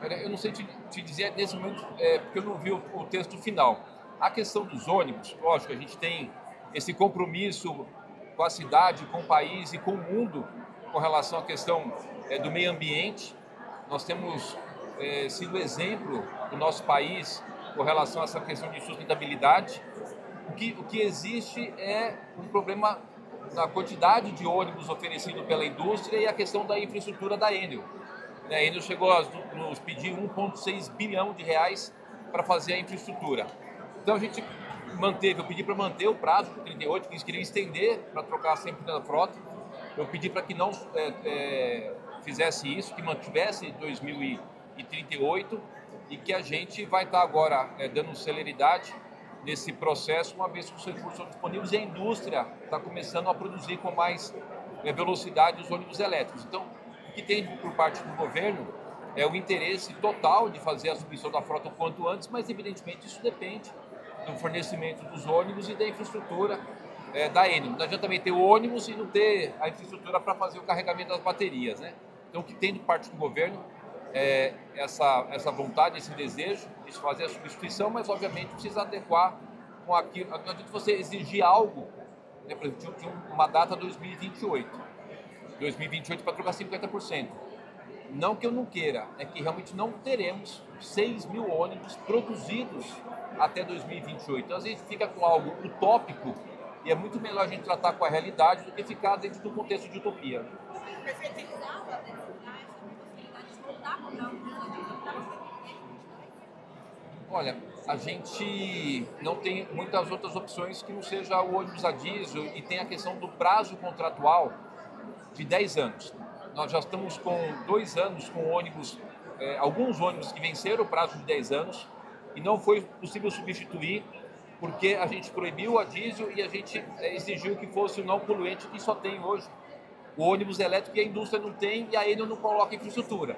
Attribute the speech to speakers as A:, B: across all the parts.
A: Olha, eu não sei te dizer nesse momento, porque eu não vi o texto final. A questão dos ônibus, lógico, a gente tem esse compromisso com a cidade, com o país e com o mundo com relação à questão do meio ambiente. Nós temos sido exemplo do nosso país com relação a essa questão de sustentabilidade. O que existe é um problema na quantidade de ônibus oferecido pela indústria e a questão da infraestrutura da Enel. A Enel chegou a nos pedir 1,6 bilhão de reais para fazer a infraestrutura. Então a gente manteve, eu pedi para manter o prazo de 38, que eles queriam estender para trocar 100% da frota. Eu pedi para que não fizesse isso, que mantivesse 2038 e que a gente vai estar agora dando celeridade nesse processo, uma vez que os recursos são disponíveis e a indústria está começando a produzir com mais velocidade os ônibus elétricos. Então, o que tem por parte do governo é o interesse total de fazer a substituição da frota o quanto antes, mas evidentemente isso depende do fornecimento dos ônibus e da infraestrutura da Enel. Não adianta também ter o ônibus e não ter a infraestrutura para fazer o carregamento das baterias, né? Então, o que tem de parte do governo é essa vontade, esse desejo de fazer a substituição, mas obviamente precisa adequar com aquilo. Não adianta você exigir algo, né? Por exemplo, tinha uma data 2028 para trocar 50%. Não que eu não queira, é que realmente não teremos 6 mil ônibus produzidos até 2028. Então, às vezes fica com algo utópico e é muito melhor a gente tratar com a realidade do que ficar dentro do contexto de utopia. Olha, a gente não tem muitas outras opções que não seja o ônibus a diesel e tem a questão do prazo contratual de 10 anos. Nós já estamos com 2 anos com ônibus, alguns ônibus que venceram o prazo de 10 anos e não foi possível substituir porque a gente proibiu a diesel e a gente exigiu que fosse o não poluente que só tem hoje o ônibus elétrico e a indústria não tem e a Enel não coloca infraestrutura.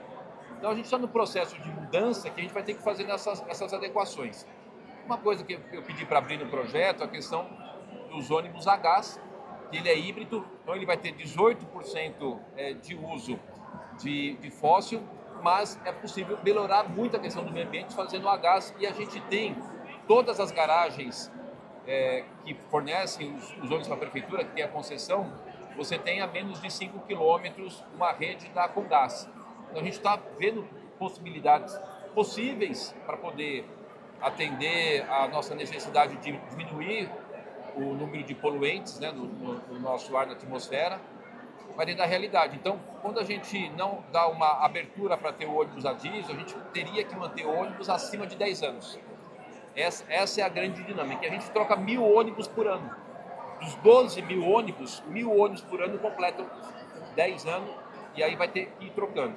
A: Então a gente está no processo de mudança que a gente vai ter que fazer essas adequações. Uma coisa que eu pedi para abrir no projeto é a questão dos ônibus a gás, que ele é híbrido, então ele vai ter 18% de uso de fóssil, mas é possível melhorar muito a questão do meio ambiente fazendo a gás e a gente tem todas as garagens que fornecem os ônibus para a prefeitura, que tem a concessão, você tem a menos de 5 quilômetros uma rede da Comgás. Então a gente está vendo possibilidades possíveis para poder atender a nossa necessidade de diminuir o número de poluentes, né, no nosso ar, na atmosfera, vai dentro da realidade. Então, quando a gente não dá uma abertura para ter o ônibus a diesel, a gente teria que manter o ônibus acima de 10 anos. Essa é a grande dinâmica. A gente troca 1.000 ônibus por ano. Dos 12 mil ônibus, 1.000 ônibus por ano completam 10 anos e aí vai ter que ir trocando.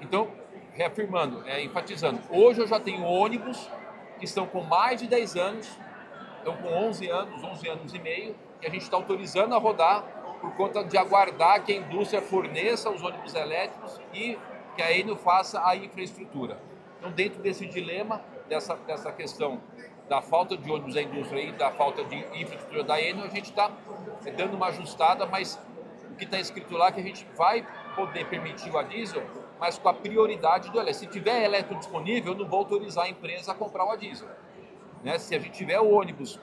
A: Então, reafirmando, enfatizando, hoje eu já tenho ônibus que estão com mais de 10 anos, estão com 11 anos e meio, e a gente está autorizando a rodar por conta de aguardar que a indústria forneça os ônibus elétricos e que a Enel faça a infraestrutura. Então, dentro desse dilema, dessa questão da falta de ônibus da indústria e da falta de infraestrutura da Enel, a gente está dando uma ajustada, mas o que está escrito lá é que a gente vai poder permitir o a diesel, mas com a prioridade do elétrico. Se tiver elétrico disponível, eu não vou autorizar a empresa a comprar o a diesel. Né? Se a gente tiver o ônibus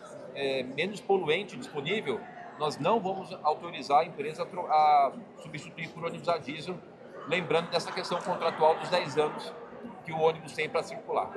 A: menos poluente disponível, nós não vamos autorizar a empresa a substituir por ônibus a diesel, lembrando dessa questão contratual dos 10 anos que o ônibus tem para circular.